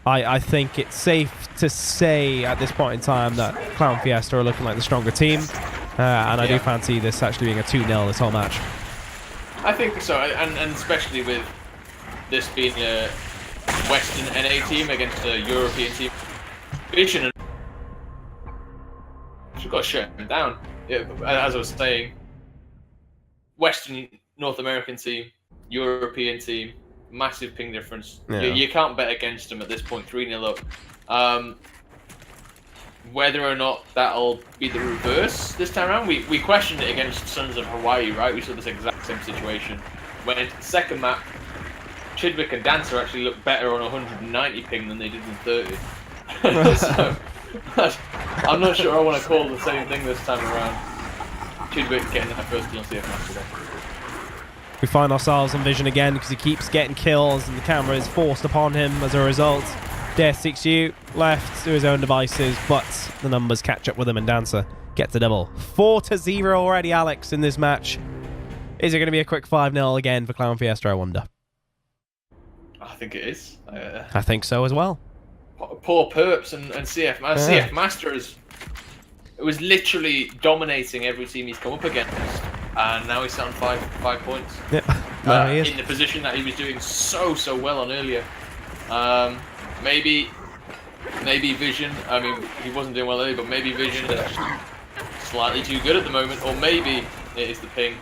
I think it's safe to say at this point in time that Clown Fiesta are looking like the stronger team. And I do fancy this actually being a 2-0 this whole match. I think so, and especially with this being a Western NA team against a European team. Vision, we've got to shut them down. Yeah, as I was saying, Western North American team, European team, massive ping difference. Yeah. You can't bet against them at this point, 3-0 up. Whether or not that'll be the reverse this time around, we questioned it against Sons of Hawaii, right? We saw this exact same situation. When into the second map, Chidwick and Dancer actually looked better on 190 ping than they did in 30. So, I'm not sure I want to call the same thing this time around. Chidwick getting that first kill on CF match today. We find ourselves on Vision again because he keeps getting kills and the camera is forced upon him as a result. Death6U left to his own devices, but the numbers catch up with him and Dancer gets a double. 4-0 already, Alex, in this match. Is it going to be a quick 5-0 again for Clown Fiesta, I wonder? I think it is. I think so as well. Poor Perps and CF Master. CF Master was literally dominating every team he's come up against, and now he's sat on 5 points. Yep. In the position that he was doing so well on earlier. Maybe Vision. I mean, he wasn't doing well earlier, but maybe Vision is slightly too good at the moment, or maybe it is the ping.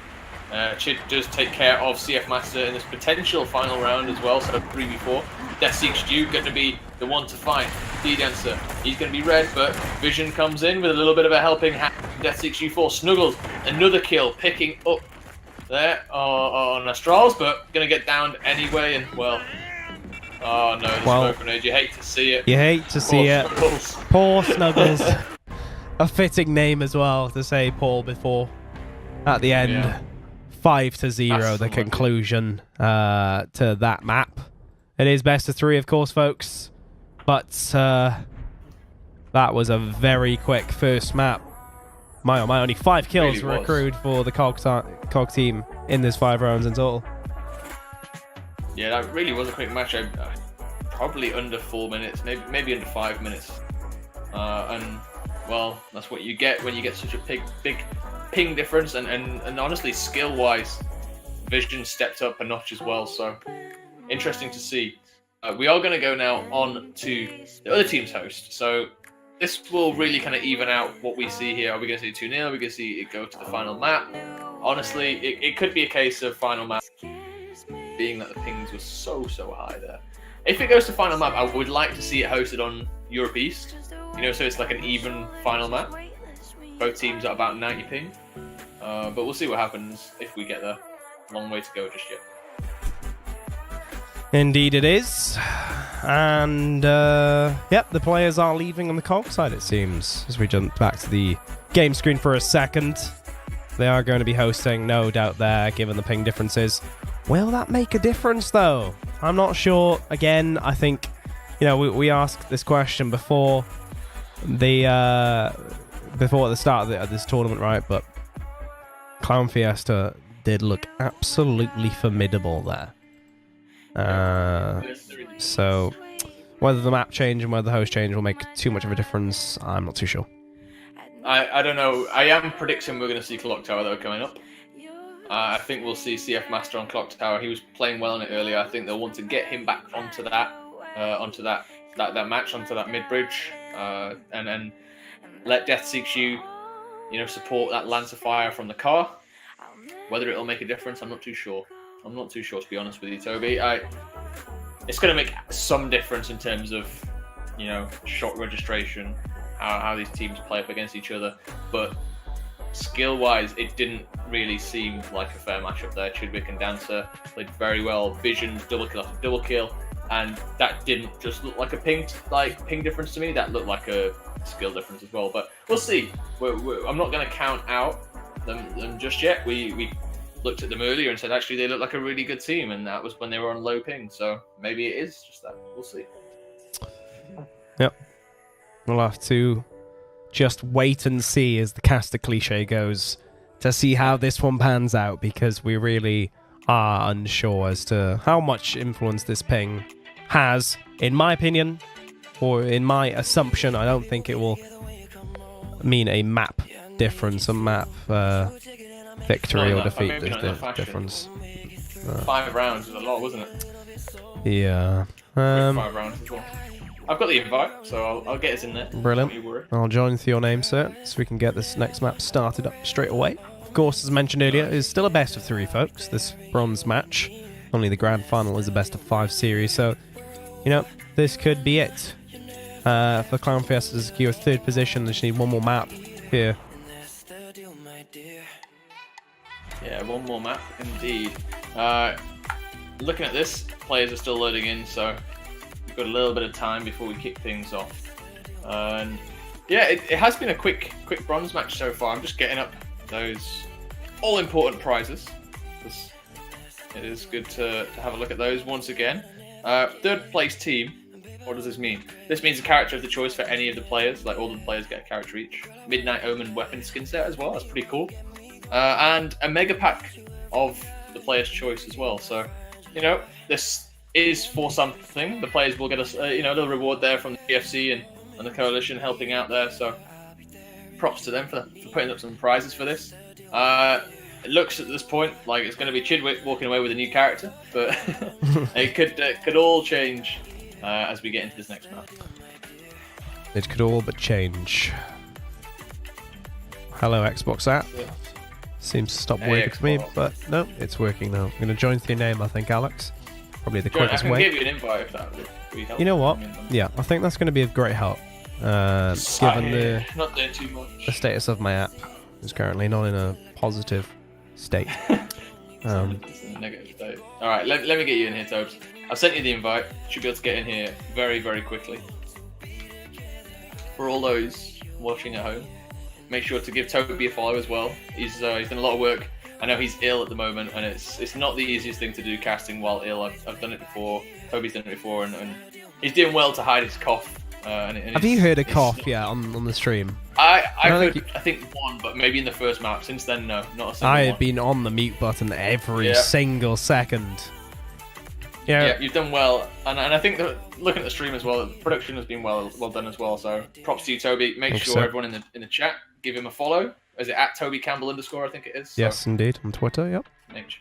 Chid does take care of CF Master in this potential final round as well, so 3v4. Death6U going to be the one to fight. D-Dancer, he's going to be red, but Vision comes in with a little bit of a helping hand. Death6U4 snuggles, another kill, picking up there on Astrals, but going to get downed anyway, and well... Oh no, the smoke grenade, you hate to see it. You hate to see it. Snuggles. Poor Snuggles. A fitting name as well to say Paul before. At the end, 5-0, the conclusion to that map. It is best of 3, of course, folks. But that was a very quick first map. My only 5 kills were accrued for the COG team in this 5 rounds in total. Yeah, that really was a quick match. Probably under 4 minutes, maybe under 5 minutes. And well, that's what you get when you get such a big ping difference. And honestly, skill-wise, Vision stepped up a notch as well. So interesting to see. We are going to go now on to the other team's host. So this will really kind of even out what we see here. Are we going to see 2-0? Are we going to see it go to the final map? Honestly, it could be a case of final map, being that the pings were so high there. If it goes to final map, I would like to see it hosted on Europe East. You know, so it's like an even final map. Both teams are about 90 ping. But we'll see what happens if we get there. Long way to go just yet. Indeed it is. And, yep, the players are leaving on the COG side, it seems. As we jump back to the game screen for a second. They are going to be hosting, no doubt there, given the ping differences. Will that make a difference, though? I'm not sure. Again, I think, you know, we asked this question before the start of this tournament, right? But Clown Fiesta did look absolutely formidable there. So whether the map change and whether the host change will make too much of a difference, I'm not too sure. I don't know. I am predicting we're going to see Clock Tower, though, coming up. I think we'll see CF Master on Clock Tower. He was playing well on it earlier. I think they'll want to get him back onto that match, onto that mid bridge, and let Death6U, you know, support that Lance of Fire from the car. Whether it'll make a difference, I'm not too sure. I'm not too sure, to be honest with you, Toby. It's going to make some difference in terms of, you know, shot registration, how these teams play up against each other, but skill-wise, it didn't really seem like a fair matchup there. Chidwick and Dancer played very well. Vision double kill after double kill, and that didn't just look like a ping difference to me. That looked like a skill difference as well. But we'll see. I'm not going to count out them just yet. We looked at them earlier and said actually they look like a really good team, and that was when they were on low ping. So maybe it is just that. We'll see. Yep. We'll have to just wait and see, as the caster cliche goes, to see how this one pans out, because we really are unsure as to how much influence this ping has. In my opinion, or in my assumption, I don't think it will mean a map difference, a map victory or defeat difference. 5 rounds is a lot, wasn't it? Yeah. 5 rounds as well. I've got the invite, so I'll get us in there. Brilliant. I'll join with your name, sir, so we can get this next map started up straight away. Of course, as mentioned earlier, it's still a best of 3, folks. This bronze match. Only the grand final is a best of 5 series, so you know this could be it for Clown Fiesta to secure 3rd position. They just need one more map here. Yeah, one more map indeed. Looking at this, players are still loading in, so we've got a little bit of time before we kick things off. And yeah, it has been a quick bronze match so far. I'm just getting up those all-important prizes. It is good to have a look at those once again. 3rd place team. What does this mean? This means a character of the choice for any of the players. Like, all the players get a character each. Midnight Omen weapon skin set as well. That's pretty cool. And a mega pack of the player's choice as well. So, you know, this is for something. The players will get a little reward there from the GFC and the coalition helping out there. So, props to them for putting up some prizes for this. It looks at this point like it's going to be Chidwick walking away with a new character, but it could all change as we get into this next map. It could all but change. Hello, Xbox app. Yeah. Seems to stop working for me, but no, it's working now. I'm going to join through your name, I think, Alex. Probably the quickest way. I can give you an invite if that would help. You know what? Yeah, I think that's going to be of great help. Given the not doing too much. The status of my app is currently not in a positive state. It's in a negative state. All right, let me get you in here, Tobes. I've sent you the invite. Should be able to get in here very, very quickly. For all those watching at home, make sure to give Toby a follow as well. He's done a lot of work. I know he's ill at the moment, and it's not the easiest thing to do, casting while ill. I've done it before. Toby's done it before, and he's doing well to hide his cough. Have you heard a cough yet on the stream? I think one, but maybe in the first map. Since then, no, not a single I one. had been on the mute button every single second. Yeah, you've done well, and I think that looking at the stream as well, the production has been well done as well. So props to you, Toby. Make sure everyone in the chat give him a follow. Is it at Toby Campbell _ I think it is. So yes, indeed, on Twitter. Yep.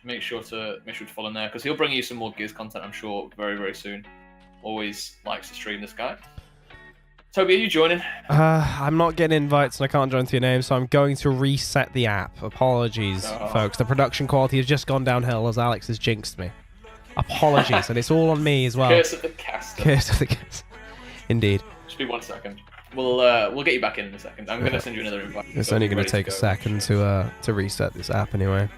Make sure to follow him there, because he'll bring you some more Gears content, I'm sure, very, very soon. Always likes to stream, this guy. Toby, are you joining? I'm not getting invites and I can't join through your name, so I'm going to reset the app. Apologies, folks. The production quality has just gone downhill as Alex has jinxed me. Apologies, and it's all on me as well. Curse of the caster. Curse of the caster. Indeed. Just be 1 second. We'll get you back in a second. I'm going to send you another invite. It's only going to take a second to reset this app anyway.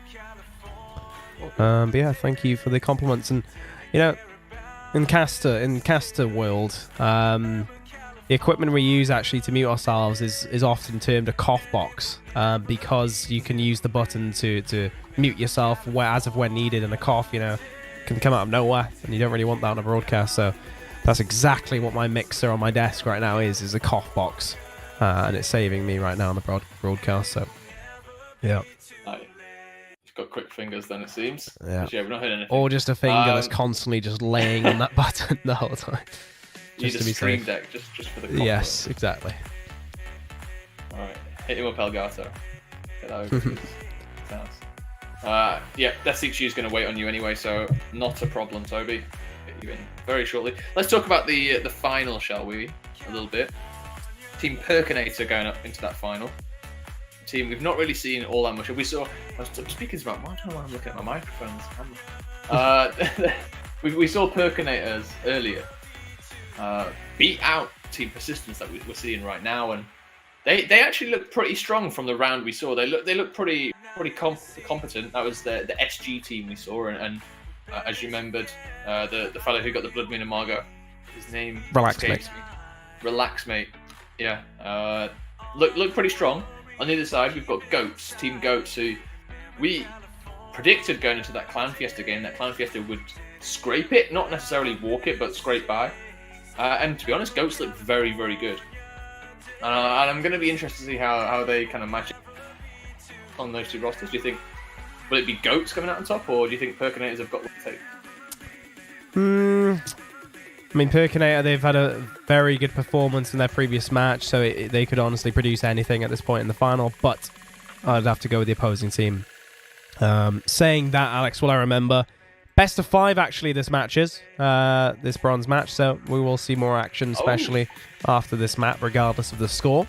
But yeah, thank you for the compliments. And you know, in caster world, the equipment we use actually to mute ourselves is often termed a cough box, because you can use the button to mute yourself as of when needed, and a cough, you know, can come out of nowhere, and you don't really want that on a broadcast. So that's exactly what my mixer on my desk right now is a cough box, and it's saving me right now on the broadcast. So yeah. You've got quick fingers then, it seems. Yeah. We've not heard anything. Or just a finger that's constantly just laying on that button the whole time. Just to be Stream Deck, just for the comfort. Yes, exactly. Alright, hit him up, Elgato. Get that over. Yeah, Death Seek is going to wait on you anyway, so not a problem, Toby. Get you in very shortly. Let's talk about the final, shall we? A little bit. Team Perkinator going up into that final. Team we've not really seen all that much. I'm speaking about. I don't know why I'm looking at my microphones. We saw Perkinators earlier beat out Team Persistence that we're seeing right now, and they actually look pretty strong from the round we saw. They look pretty competent. That was the SG team we saw, and as you remembered, the fellow who got the Blood Moon and Margot, his name escapes me. Relax, mate. Yeah, look pretty strong. On the other side, we've got Goats, Team Goats, who we predicted going into that Clan Fiesta game that Clan Fiesta would scrape it, not necessarily walk it, but scrape by. And to be honest, Goats look very, very good. And I'm going to be interested to see how they kind of match on those two rosters. Do you think, will it be Goats coming out on top, or do you think Perkinators have got what it takes? I mean, Perkinator, they've had a very good performance in their previous match, so they could honestly produce anything at this point in the final, but I'd have to go with the opposing team. Saying that, Alex, will I remember? Best of 5, actually, this match is. This bronze match, so we will see more action, especially after this map, regardless of the score.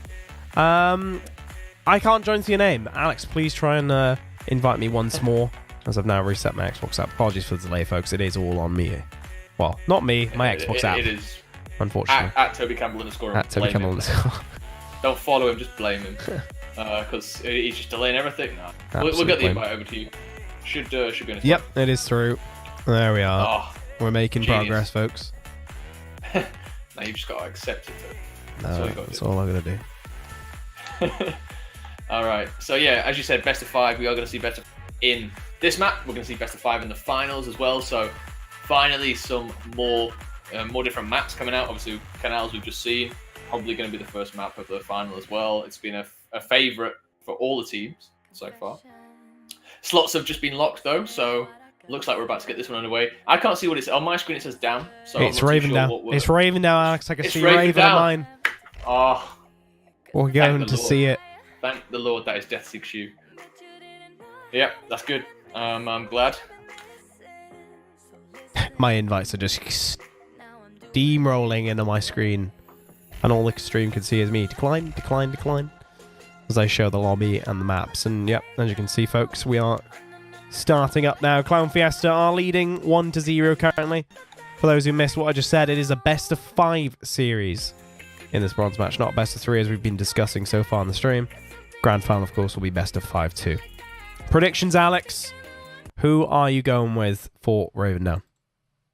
I can't join to your name. Alex, please try and invite me once more, as I've now reset my Xbox app. Apologies for the delay, folks. It is all on me. Well, not me, my Xbox app. It is. Unfortunately. At Toby Campbell _. At Toby Campbell _ Don't follow him, just blame him. Because he's just delaying everything now. We'll get the invite over to you. Should be in a Yep, it is through. There we are. Oh, we're making progress, folks. Now you've just got to accept it. That's all I'm going to do. Alright, so yeah, as you said, best of 5. We are going to see best of in this map. We're going to see best of 5 in the finals as well. So finally some more different maps coming out. Obviously, Canals we've just seen. Probably going to be the first map of the final as well. It's been a favourite for all the teams so far. Slots have just been locked though, so looks like we're about to get this one underway. I can't see what it's on my screen. It says down. So it's Raven down. It's Raven down, Alex. I can see Raven on mine. Oh, we're going to see it. Thank the Lord that is Death Seek Shoe. Yep, that's good. I'm glad. My invites are just steamrolling into my screen, and all the stream can see is me. Decline, decline, decline. As I show the lobby and the maps. And yep, as you can see, folks, we are starting up now. Clown Fiesta are leading 1-0 currently. For those who missed what I just said, it is a best of 5 series in this bronze match, not best of 3 as we've been discussing so far in the stream. Grand final, of course, will be best of 5 too. Predictions, Alex. Who are you going with for Raven down?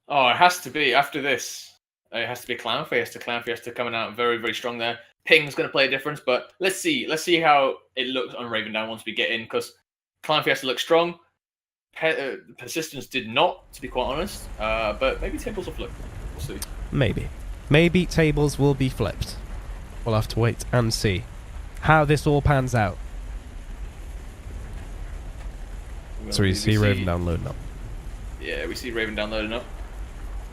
Oh, it has to be after this. It has to be Clown Fiesta. Clown Fiesta coming out very, very strong there. Ping's going to play a difference, but let's see. Let's see how it looks on Raven down once we get in, because Clown Fiesta looks strong. Persistence did not, to be quite honest. But maybe tables will flip. We'll see. Maybe. Maybe tables will be flipped. We'll have to wait and see how this all pans out. So we see Raven down loading up. Yeah, we see Raven down loading up.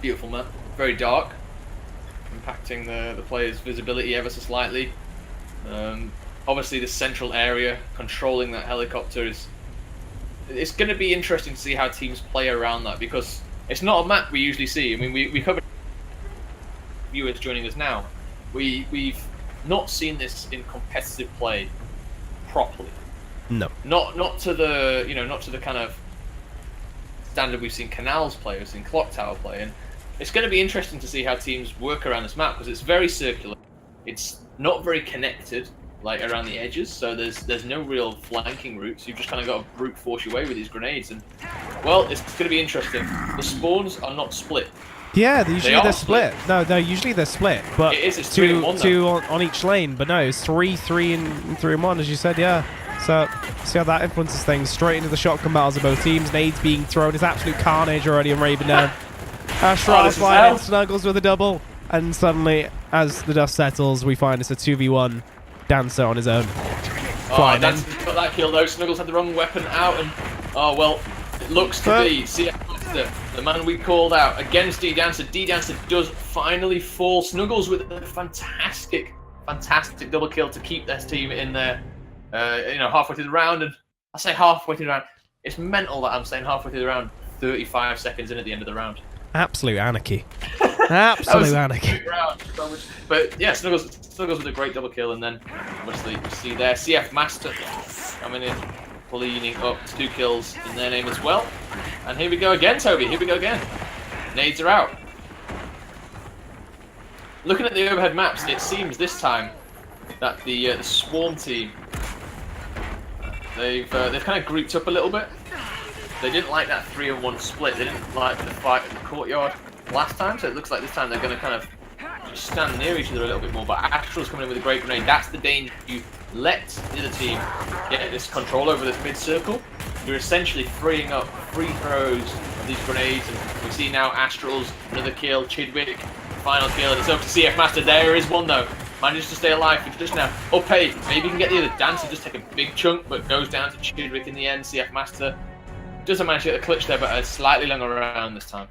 Beautiful map. Very dark. Impacting the player's visibility ever so slightly. Obviously the central area, controlling that helicopter is... It's going to be interesting to see how teams play around that, because it's not a map we usually see. I mean, we covered viewers joining us now. We've not seen this in competitive play properly. No. Not to the not to the kind of standard we've seen Canals play, we've seen Clock Tower play, and it's going to be interesting to see how teams work around this map, because it's very circular. It's not very connected, like around the edges, so there's no real flanking routes. You've just kind of got to brute force your way with these grenades, and well, it's going to be interesting. The spawns are not split. Yeah, usually they're split. No, usually they're split, but it's 3 and 1, two on each lane. But no, it's 3 and 1, as you said. Yeah. So see how that influences things. Straight into the shotgun battles of both teams. Nades being thrown. It's absolute carnage already on Raven down. Astral sliding, snuggles with a double, and suddenly, as the dust settles, we find it's a 2v1. Dancer on his own. Dancer's got that kill though. Snuggles had the wrong weapon out, and oh well, it looks to be the man we called out against D-Dancer. D-Dancer does finally fall. Snuggles with a fantastic double kill to keep this team in there. Halfway through the round, and I say halfway through the round. It's mental that I'm saying halfway through the round. 35 seconds in at the end of the round. Absolute anarchy. Absolute anarchy. But yeah, Snuggles with a great double kill, and then obviously you see there CF Master coming in, cleaning up 2 kills in their name as well. And here we go again, Toby. Here we go again. Nades are out. Looking at the overhead maps, it seems this time that the Swarm team they've kind of grouped up a little bit. They didn't like that 3 and 1 split. They didn't like the fight in the courtyard last time, so it looks like this time they're going to kind of just stand near each other a little bit more. But Astral's coming in with a great grenade. That's the danger. You let the other team get this control over this mid circle. You're essentially freeing up free throws of these grenades, and we see now Astral's another kill, Chidwick final kill, and it's over to CF Master. There is one though. Manages to stay alive for just now. Hey, maybe you can get the other Dancer, just take a big chunk, but goes down to Chidwick in the end. CF Master doesn't manage to get the clutch there, but a slightly longer round this time.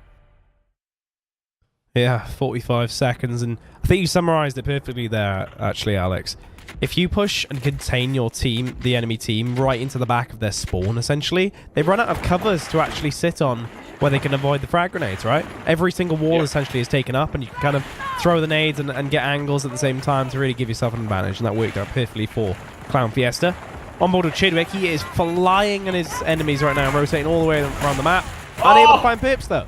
Yeah, 45 seconds, and I think you summarized it perfectly there, actually, Alex. If you push and contain your team, the enemy team, right into the back of their spawn, essentially, they run out of covers to actually sit on where they can avoid the frag grenades, right? Every single wall essentially is taken up, and you can kind of throw the nades and get angles at the same time to really give yourself an advantage, and that worked out perfectly for Clown Fiesta. On board with Chidwick, he is flying on his enemies right now, rotating all the way around the map. Unable to find Pips, though.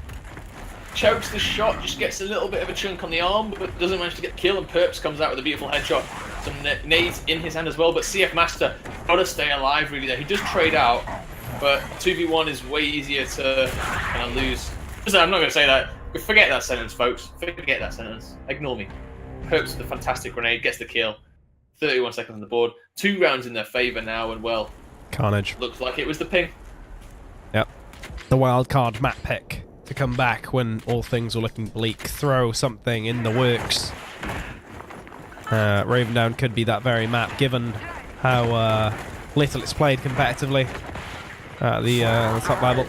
Chokes the shot, just gets a little bit of a chunk on the arm, but doesn't manage to get the kill, and Perps comes out with a beautiful headshot. Some nades in his hand as well, but CF Master got to stay alive really there. He does trade out, but 2v1 is way easier to kind of lose. I'm not going to say that. Forget that sentence, folks. Forget that sentence. Ignore me. Perps with a fantastic grenade, gets the kill. 31 seconds on the board. 2 rounds in their favour now, and well, Carnage. Looks like it was the ping. Yep. The wild card map pick to come back when all things were looking bleak. Throw something in the works. Raven Down could be that very map, given how little it's played competitively at the top level.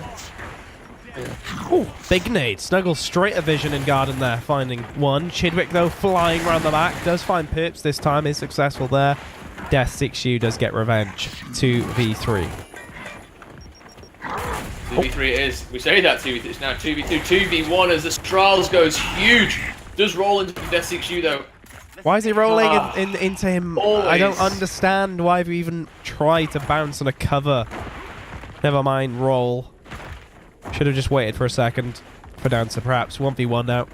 Ooh, big nade. Snuggles straight a vision in garden there, finding one. Chidwick, though, flying around the back. Does find Pips this time, is successful there. Death 6U does get revenge. 2v3. 2v3 it is. We say that 2v3. It's now 2v2. 2v1 as the Strahls goes huge. Does roll into Death 6U, though. Why is he rolling into him? Always. I don't understand why we even try to bounce on a cover. Never mind, roll. Should have just waited for a second for Dancer, perhaps. 1v1 now.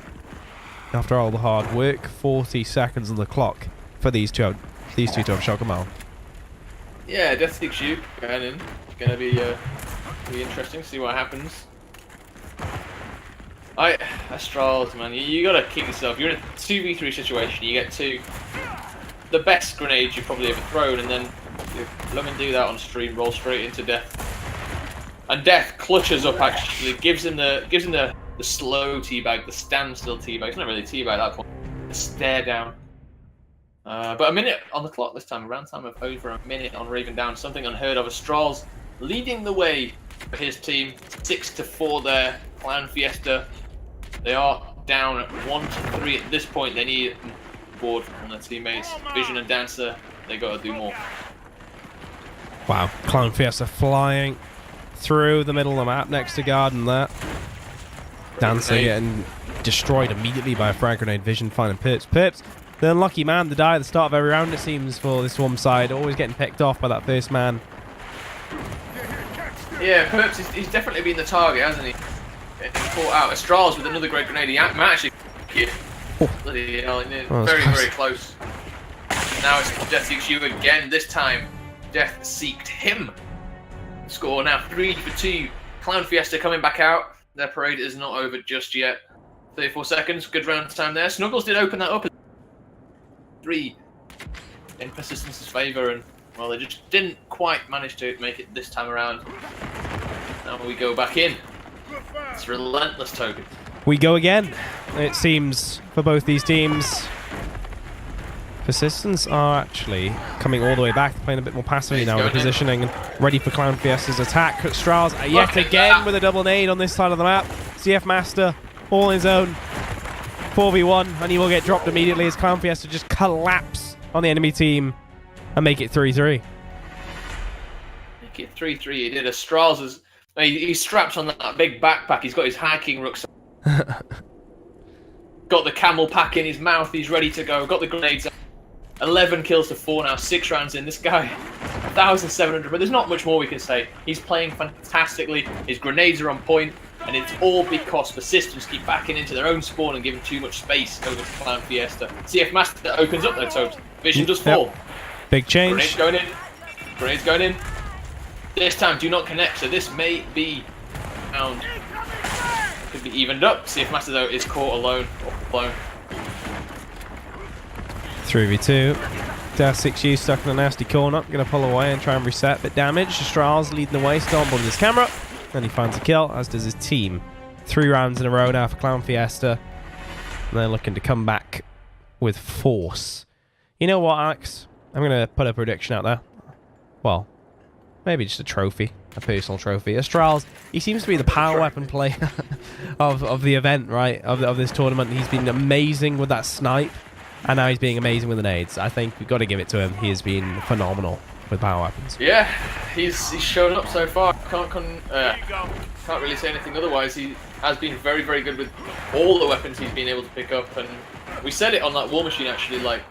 After all the hard work, 40 seconds on the clock for these two to have shot them out. Yeah, Death 6U going in. It's going to be interesting to see what happens. Astrals, man, you got to keep yourself. You're in a 2v3 situation. You get the best grenades you've probably ever thrown, and then you let him do that on stream, roll straight into Death. And Death clutches up, actually, gives him the slow teabag, the standstill teabag. It's not really teabag at that point. The stare down. But a minute on the clock this time. A round time of over a minute on Raven Down. Something unheard of. Astrals leading the way for his team. 6-4 there. Clown Fiesta. They are down 1-3 at this point. They need board from their teammates. Vision and Dancer, they got to do more. Wow, Clown Fiesta flying through the middle of the map next to Garden there. Dancer getting destroyed immediately by a frag grenade. Vision finding Pips. Pips, the unlucky man to die at the start of every round, it seems, for this one side. Always getting picked off by that first man. Yeah, Pips, he's definitely been the target, hasn't he? Getting caught out. Astrals with another great grenade. He might actually... Bloody hell, very, very close. Now it's Death 6U again. This time, Death seeked him. Score now 3-2. Clown Fiesta coming back out. Their parade is not over just yet. 34 seconds. Good round time there. Snuggles did open that up. 3 in Persistence's favour, and well, they just didn't quite manage to make it this time around. Now we go back in. It's relentless, Toby. We go again, it seems, for both these teams. Persistence are actually coming all the way back, playing a bit more passively now, positioning and ready for Clown Fiesta's attack. Strahls yet again with a double nade on this side of the map. CF Master all on his own. 4v1, and he will get dropped immediately as Clown Fiesta just collapse on the enemy team and make it 3-3. Make it 3-3. He did. Strahls is he's strapped on that big backpack. He's got his hiking rucksack. Got the camel pack in his mouth. He's ready to go. Got the grenades. 11 kills to 4 now. 6 rounds in. This guy, 1,700. But there's not much more we can say. He's playing fantastically. His grenades are on point, and it's all because Persistence keep backing into their own spawn and giving too much space over to Clown Fiesta. CF Master opens up their toes. Vision does fall. Big change. Grenades going in. Grenades going in. This time, do not connect. So this may be found. Could be evened up. CF Master, though, is caught alone. 3v2. Death 6U stuck in a nasty corner. Going to pull away and try and reset. Bit damage. Strahls leading the way. Stomp on his camera. And he finds a kill, as does his team. 3 rounds in a row now for Clown Fiesta. And they're looking to come back with force. You know what, Alex? I'm going to put a prediction out there. Well, maybe just a trophy. a personal trophy. Astral's, he seems to be the power weapon player of the event, right? Of this tournament. He's been amazing with that snipe, and now he's being amazing with the nades. I think we've got to give it to him. He has been phenomenal with power weapons. Yeah, he's shown up so far. Can't really say anything otherwise. He has been very, very good with all the weapons he's been able to pick up, and we said it on that War Machine actually. Like,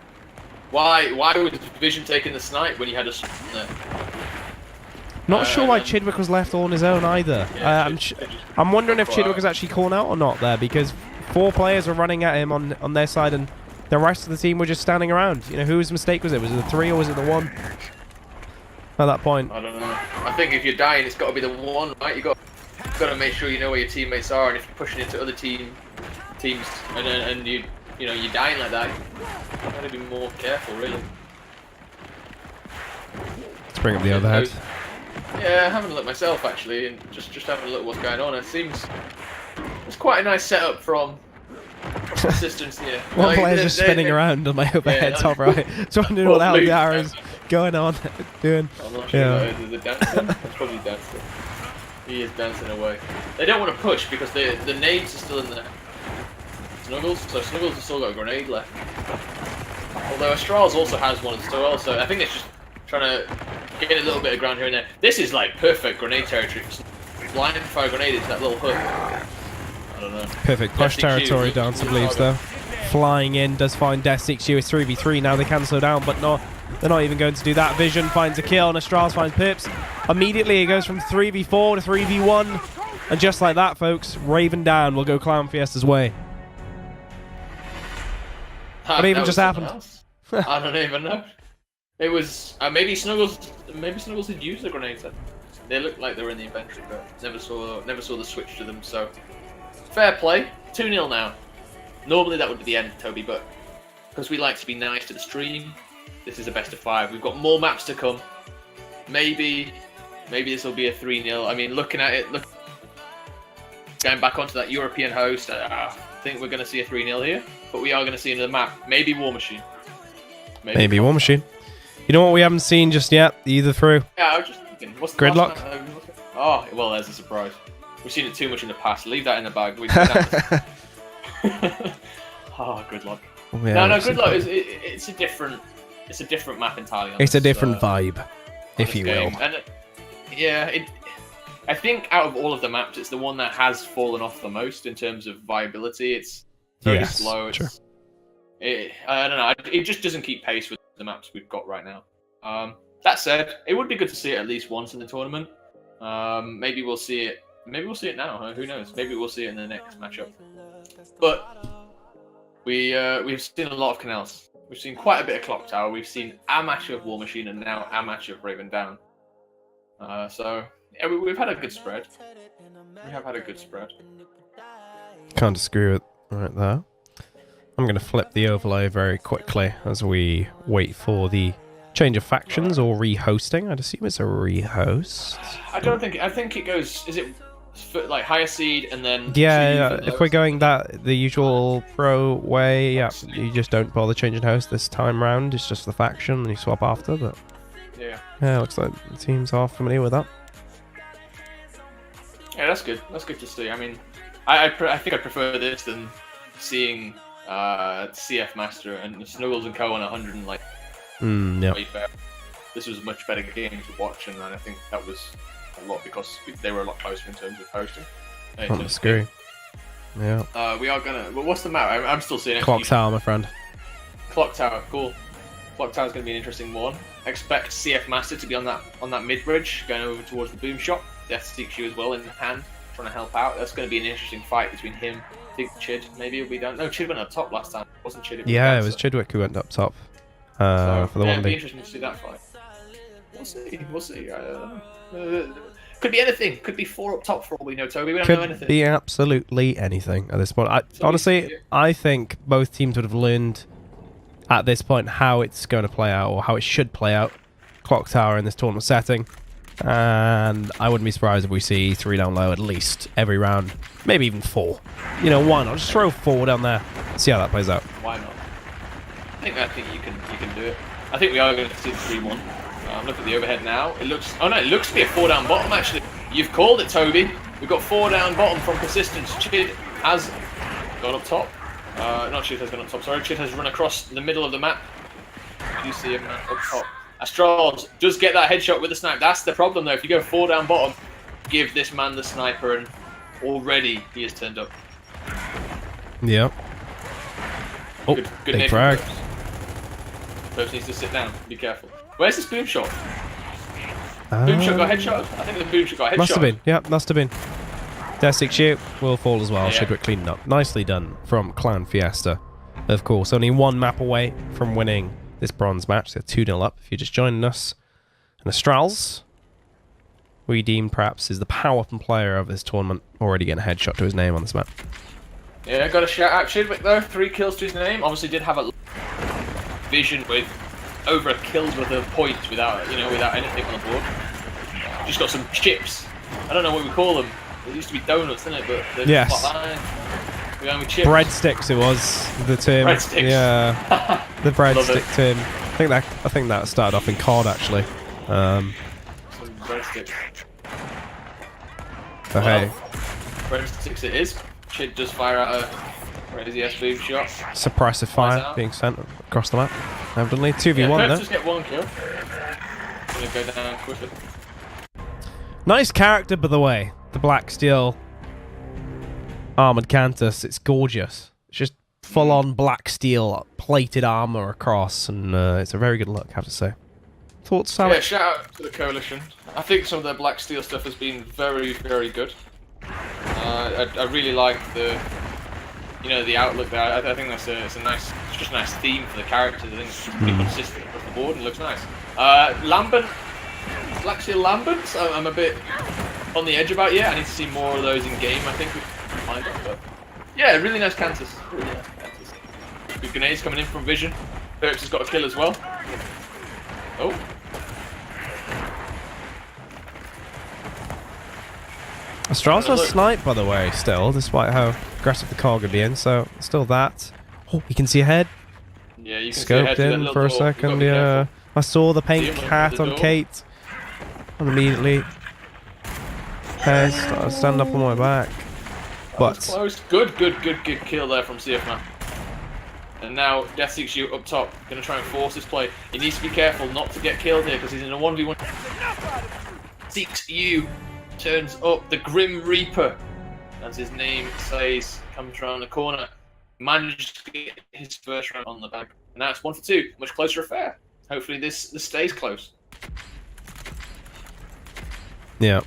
why was Vision taking the snipe when you had a there? Not sure why Chidwick was left all on his own either. Yeah, I'm wondering if Chidwick was actually calling out or not there, because 4 players were running at him on their side, and the rest of the team were just standing around. You know, whose mistake was it? Was it the 3 or was it the 1? At that point, I don't know. I think if you're dying, it's got to be the 1, right? You got to make sure you know where your teammates are, and if you're pushing into other teams, and you're dying like that, you got to be more careful, really. Let's bring up the overhead. Yeah, having a look myself actually, and just having a look at what's going on. It seems it's quite a nice setup from assistance here. One player's just spinning around on my overhead top right. So wondering what the hell the arrow's going on, doing. I'm not sure is it dancing? It's probably dancing. He is dancing away. They don't want to push because the nades are still in there. Snuggles, so Snuggles has still got a grenade left. Although Astrals also has one as well, so I think it's just trying to get a little bit of ground here and there. This is like perfect grenade territory. Blind fire grenade into that little hook. I don't know. Perfect push territory, Dancer believes though. Flying in, does find Death 6U. It's 3v3 now. They can slow down, but they're not even going to do that. Vision finds a kill, and Astrals finds Pips. Immediately it goes from 3v4 to 3v1. And just like that, folks, Raven down will go Clown Fiesta's way. What even just happened? I don't even know. It was maybe Snuggles had used the grenades. They looked like they were in the inventory, but never saw the switch to them. So fair play, 2-0 now. Normally that would be the end, Toby, but because we like to be nice to the stream, this is a best of 5. We've got more maps to come. Maybe this will be a 3-0. I mean, looking at it, going back onto that European host, I think we're going to see a 3-0 here, but we are going to see another map. Maybe War Machine. Maybe War Machine. You know what we haven't seen just yet, either through? Yeah, I was just thinking. What's the Gridlock? Oh, well, there's a surprise. We've seen it too much in the past. Leave that in the bag. Oh, Gridlock. Yeah, no, Gridlock is it's a different map entirely. It's a different vibe, if you will. And I think out of all of the maps, it's the one that has fallen off the most in terms of viability. It's very slow. I don't know. It just doesn't keep pace with the maps we've got right now. That said, it would be good to see it at least once in the tournament. Maybe we'll see it. Maybe we'll see it now. Who knows? Maybe we'll see it in the next matchup. But we've seen a lot of canals. We've seen quite a bit of Clock Tower. We've seen a match of War Machine and now a match of Raven Down. So yeah, we've had a good spread. We have had a good spread. Can't disagree with right there. I'm going to flip the overlay very quickly as we wait for the change of factions or rehosting. I'd assume it's a rehost. I think it goes. Is it like higher seed and then? Yeah. If we're going the usual pro way, yeah, you just don't bother changing host this time round. It's just the faction and you swap after. But yeah, looks like the teams are familiar with that. Yeah, that's good. That's good to see. I mean, I think I prefer this than seeing CF Master and Snuggles and Co on 100 and like. Yeah. This was a much better game to watch, and I think that was a lot because they were a lot closer in terms of hosting. Not disagree. Yeah. We are gonna. Well, what's the map? I'm still seeing it. Clock Tower, my friend. Clock Tower, cool. Clock Tower's gonna be an interesting one. Expect CF Master to be on that mid bridge, going over towards the boom shop. Death seeks you as well in hand, trying to help out. That's gonna be an interesting fight between him. I think Chid maybe will be down. No, Chid went up top last time. Wasn't Chid? Yeah, it was Chidwick who went up top. For the it'd be interesting to see that fight. We'll see. Could be anything. Could be 4 up top for all we know, Toby. We don't know anything. Could be absolutely anything at this point. Honestly, I think both teams would have learned at this point how it's going to play out or how it should play out. Clock Tower in this tournament setting. And I wouldn't be surprised if we see 3 down low at least every round. Maybe even 4. You know, why not? Just throw 4 down there. See how that plays out. Why not? I think you can do it. I think we are going to see 3-1. Look at the overhead now. It looks... Oh no, it looks to be a 4 down bottom actually. You've called it, Toby. We've got 4 down bottom from Persistence. Chid has gone up top. Not Chid has gone up top, sorry. Chid has run across the middle of the map. You see him up top. Astrals does get that headshot with the snipe. That's the problem though. If you go 4 down bottom, give this man the sniper, and already he has turned up. Yep. Oh, good big frag. Perps needs to sit down. Be careful. Where's this boom shot? Boom shot got headshot? I think the boom shot got headshot. Must have been. Yeah, must have been. Destic shoot will fall as well. Yeah. Shidwick cleaning up. Nicely done from Clan Fiesta. Of course, only 1 map away from winning this bronze match. They're 2-0 up if you're just joining us. And Astrals, we deem perhaps is the power player of this tournament, already getting a headshot to his name on this map. Yeah, got a shout out Chidwick though. 3 kills to his name. Obviously did have a vision with over a kills with a point without anything on the board. Just got some chips. I don't know what we call them. It used to be donuts, didn't it? But they're yes. We're going with chips. Breadsticks, it was the term. Breadsticks. Yeah, the breadstick term. I think that started off in COD actually. Some breadsticks. But hey, breadsticks it is. Chid does fire out a crazy ass boom shot. Suppressive fire being sent across the map. Evidently 2v1 there. Just get 1 kill. Gonna go down quickly. Nice character, by the way. The Black Steel Armored Cantus. It's gorgeous. It's just full-on black steel plated armor across, and it's a very good look, I have to say. Thoughts, Sally? Yeah, shout out to the Coalition. I think some of their Black Steel stuff has been very, very good. I really like the outlook there. I think it's just a nice theme for the characters. I think it's pretty consistent across the board and looks nice. Lambent, Black Steel Lambent, I'm a bit on the edge about. Yeah, I need to see more of those in game. I think but yeah, really nice Cantus. Really nice Cantus. Good grenades coming in from Vision. Perks has got a kill as well. Oh. Astral's a snipe, by the way, still, despite how aggressive the car could be in, so still that. Oh, you can see ahead. Yeah, you can Scoped see in for a second, yeah. I saw the paint cat on Kate. And immediately. Stand up on my back. But close. Good kill there from CFMAP. And now Death Seeks You up top, gonna try and force this play. He needs to be careful not to get killed here because he's in a 1v1. Seeks You turns up, the Grim Reaper, as his name says, comes around the corner. Managed to get his first round on the bag. And now it's 1 for 2, much closer affair. Hopefully this stays close. yeah.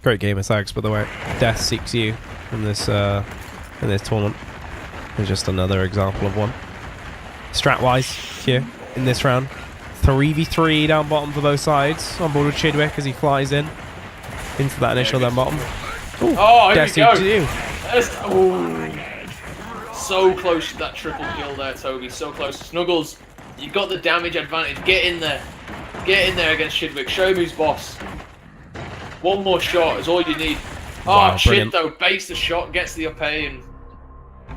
Great game of Sags, by the way. Death Seeks You in this tournament. Is just another example of one. Strat-wise, here in this round, 3v3 down bottom for both sides. On board with Chidwick as he flies in into that initial down bottom. Ooh, oh, here Death Seeks You. So close to that triple kill there, Toby. So close. Snuggles, you got the damage advantage. Get in there. Get in there against Chidwick. Show him who's boss. One more shot is all you need. Wow, Chid brilliant. though, baits the shot, gets the up A, and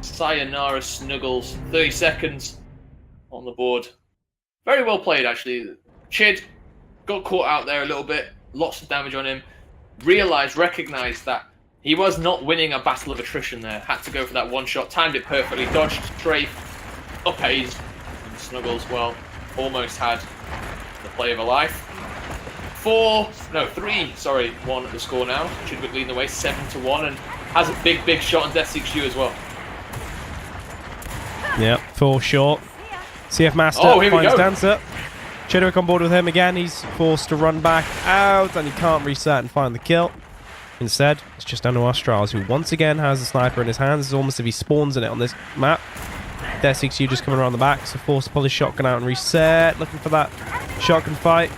sayonara Snuggles. 30 seconds on the board. Very well played, actually. Chid got caught out there a little bit. Lots of damage on him. Recognized that he was not winning a battle of attrition there. Had to go for that one shot. Timed it perfectly. Dodged, strafe, up A's. And Snuggles, well, almost had the play of a life. 1 at the score now. Chidwick leading the way 7-1 and has a big shot on Death Seeks You as well. Yeah, 4 short. CF Master finds Dancer. Chidwick on board with him again. He's forced to run back out and he can't reset and find the kill. Instead, it's just down to Astrals, who once again has the sniper in his hands. It's almost as if he spawns in it on this map. Death Seeks You just coming around the back, so forced to pull his shotgun out and reset. Looking for that shotgun fight,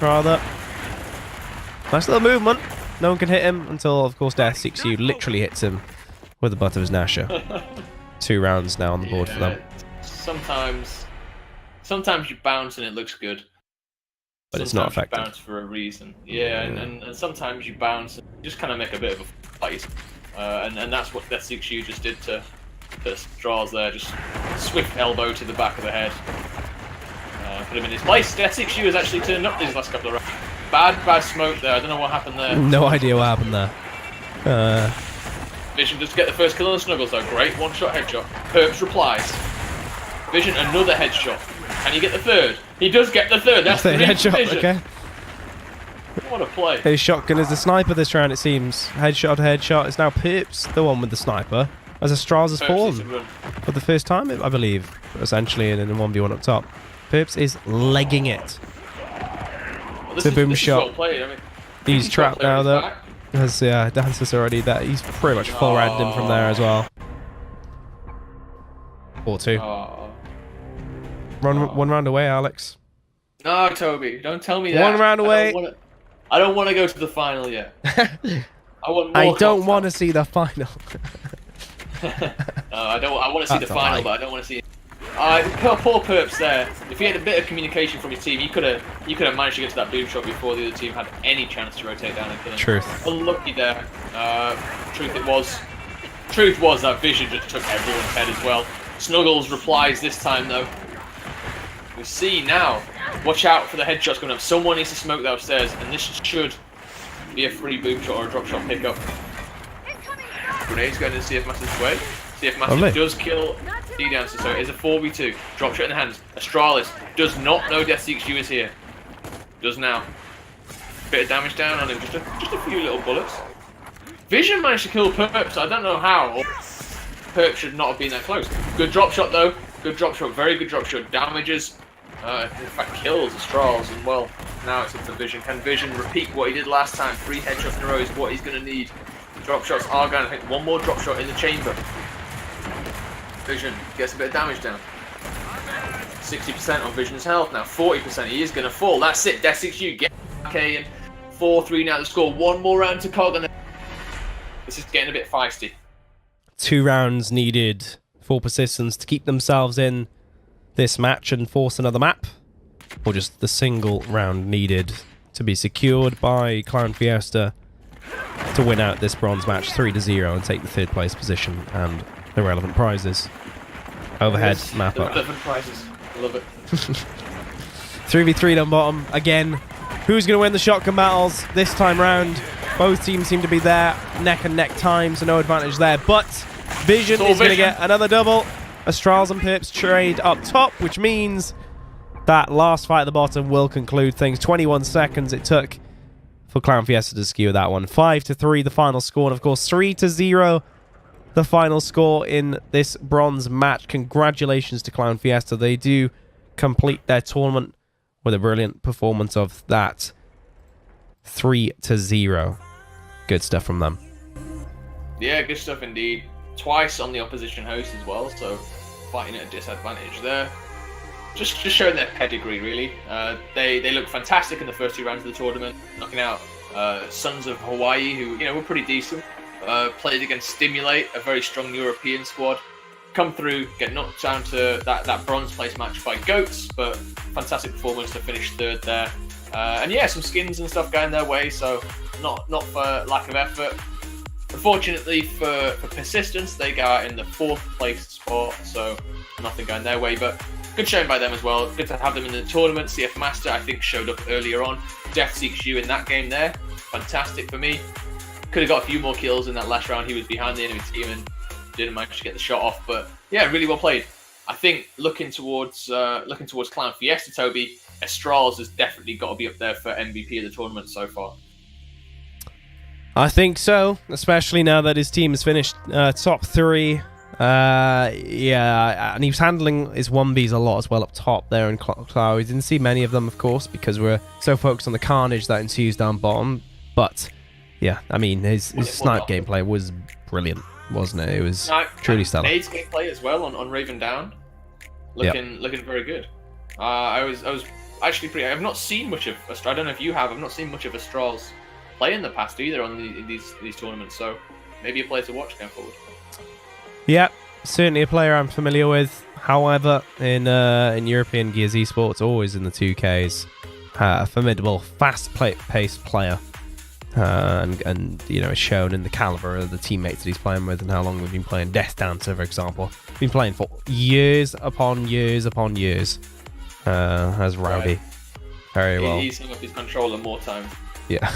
rather. Nice little movement. No one can hit him until, of course, Death Seeks You literally hits him with the butt of his Nasher. 2 rounds now on the board for them. Sometimes you bounce and it looks good. But it's not effective. You bounce for a reason. Yeah, and sometimes you bounce and just kind of make a bit of a fight. And that's what Death Seeks You just did to Straws there. Just swift elbow to the back of the head. put him in his place. Death 6U has actually turned up these last couple of rounds. Bad smoke there. I don't know what happened there. No idea what happened there. Vision does get the first kill on Snuggles though. Great one-shot headshot. Perps replies. Vision, another headshot. Can you get the third? He does get the third. That's the headshot. Vision. Okay. What a play. His shotgun is the sniper this round, it seems. Headshot to headshot. It's now Perps, the one with the sniper. As Astrals has fallen for the first time, I believe, essentially, in a 1v1 up top. Perps is legging it. Well, it's a boom shot. Well played. I mean, he's trapped now, though. As Dancer's already there. He's pretty much full rounded him from there as well. 4-2. One round away, Alex. No, Toby, don't tell me that. One round away. I don't want to go to the final yet. I don't want to see the final. I want to see the final, but I don't want to see it. Poor Perps there. If he had a bit of communication from his team, he could have managed to get to that boom shot before the other team had any chance to rotate down and kill him. Truth. Unlucky there. Truth was that Vision just took everyone's head as well. Snuggles replies this time though. We see now. Watch out for the headshots coming up. Someone needs to smoke that upstairs, and this should be a free boom shot or a drop shot pickup. Grenade's going to CF Master's way. CF Master does kill D-Dancer, so it is a 4v2. Drop shot in the hands. Astralis does not know Death 6U is here. Does now. Bit of damage down on him, just a few little bullets. Vision managed to kill Perps, I don't know how. Perps should not have been that close. Good drop shot though. Good drop shot, very good drop shot. Damages, in fact kills Astrals, and well, now it's up to Vision. Can Vision repeat what he did last time? 3 headshots in a row is what he's going to need. Drop shots are going to hit. One more drop shot in the chamber. Vision gets a bit of damage down. 60% on Vision's health now. 40%. He is going to fall. That's it. Death 6U get okay, and 4-3 now to score. One more round to Cog, and this is getting a bit feisty. 2 rounds needed for persistence to keep themselves in this match and force another map, or just the single round needed to be secured by Clown Fiesta to win out this bronze match 3-0 and take the 3rd place position and the relevant prizes. Overhead map up. Relevant prizes. Love it. 3v3 down bottom again. Who's going to win the shotgun battles this time round? Both teams seem to be there, neck and neck time, so no advantage there. But Vision is going to get another double. Astrals and Pips trade up top, which means that last fight at the bottom will conclude things. 21 seconds it took for Clown Fiesta to skew that one. 5-3 the final score, and of course 3-0 the final score in this bronze match. Congratulations to Clown Fiesta. They do complete their tournament with a brilliant performance of that. 3-0. Good stuff from them. Yeah, good stuff indeed. Twice on the opposition host as well, so fighting at a disadvantage there. Just showing their pedigree, really. They looked fantastic in the first 2 rounds of the tournament, knocking out Sons of Hawaii, who were pretty decent. Played against Stimulate, a very strong European squad. Come through, get knocked down to that bronze place match by Goats, but fantastic performance to finish 3rd there. And yeah, some skins and stuff going their way, so not for lack of effort. Unfortunately for Persistence, they go out in the 4th place spot, so nothing going their way, but good showing by them as well. Good to have them in the tournament. CF Master, I think, showed up earlier on. Death Seeks You in that game there. Fantastic for me. Could have got a few more kills in that last round. He was behind the enemy team and didn't manage to get the shot off, but yeah, really well played. I think looking towards Clown Fiesta, Toby, Astrals has definitely got to be up there for MVP of the tournament so far. I think so, especially now that his team has finished top 3. Yeah, and he was handling his 1Bs a lot as well up top there in Cloud. We didn't see many of them, of course, because we're so focused on the carnage that ensues down bottom. But yeah, I mean, his snipe gameplay was brilliant, wasn't it? It was truly stellar. Nade's gameplay as well on Raven Down, looking very good. I was actually pretty. I've not seen much of. I don't know if you have. I've not seen much of Astrals play in the past either on these tournaments. So maybe a player to watch going forward. Yeah, certainly a player I'm familiar with. However, in European Gears Esports, always in the 2Ks, a formidable, fast-paced player, and you know, it's shown in the caliber of the teammates that he's playing with and how long we've been playing. Death Dancer, for example, been playing for years upon years upon years. as Rowdy. Very well. He's hung up his controller more times. Yeah,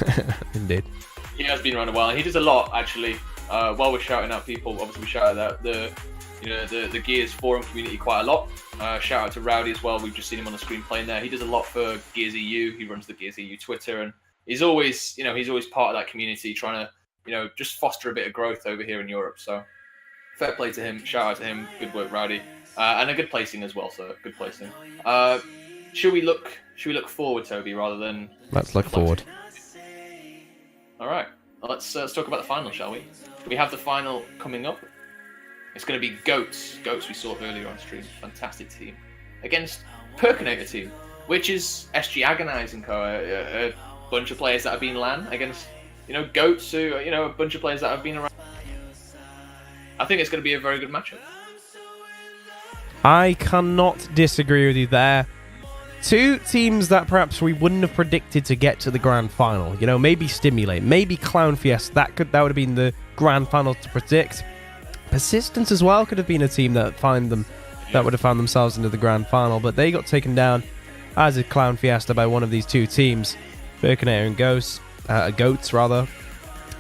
indeed. He has been around a while, and he does a lot actually. While we're shouting out people, obviously we shout out the Gears forum community quite a lot. Shout out to Rowdy as well. We've just seen him on the screen playing there. He does a lot for Gears EU. He runs the Gears EU Twitter, and he's always part of that community, trying to just foster a bit of growth over here in Europe. So fair play to him. Shout out to him. Good work, Rowdy, and a good placing as well. So good placing. Should we look forward, Toby, rather than let's look forward? All right. Well, let's talk about the final, shall we? We have the final coming up. It's going to be Goats. Goats we saw earlier on stream. Fantastic team. Against Perkinator team, which is SG Agonize and Co. A bunch of players that have been LAN against, Goats who, a bunch of players that have been around. I think it's going to be a very good matchup. I cannot disagree with you there. Two teams that perhaps we wouldn't have predicted to get to the grand final. Maybe Stimulate, maybe Clown Fiesta. That would have been the grand final to predict. Persistence as well could have been a team that would have found themselves into the grand final, but they got taken down, as did Clown Fiesta, by one of these two teams, Perkinator and Goats rather.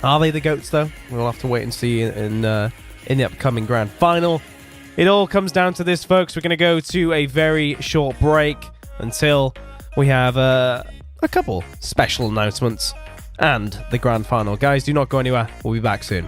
Are they the Goats though? We'll have to wait and see in the upcoming grand final. It all comes down to this, folks. We're going to go to a very short break until we have a couple special announcements and the grand final. Guys, do not go anywhere. We'll be back soon.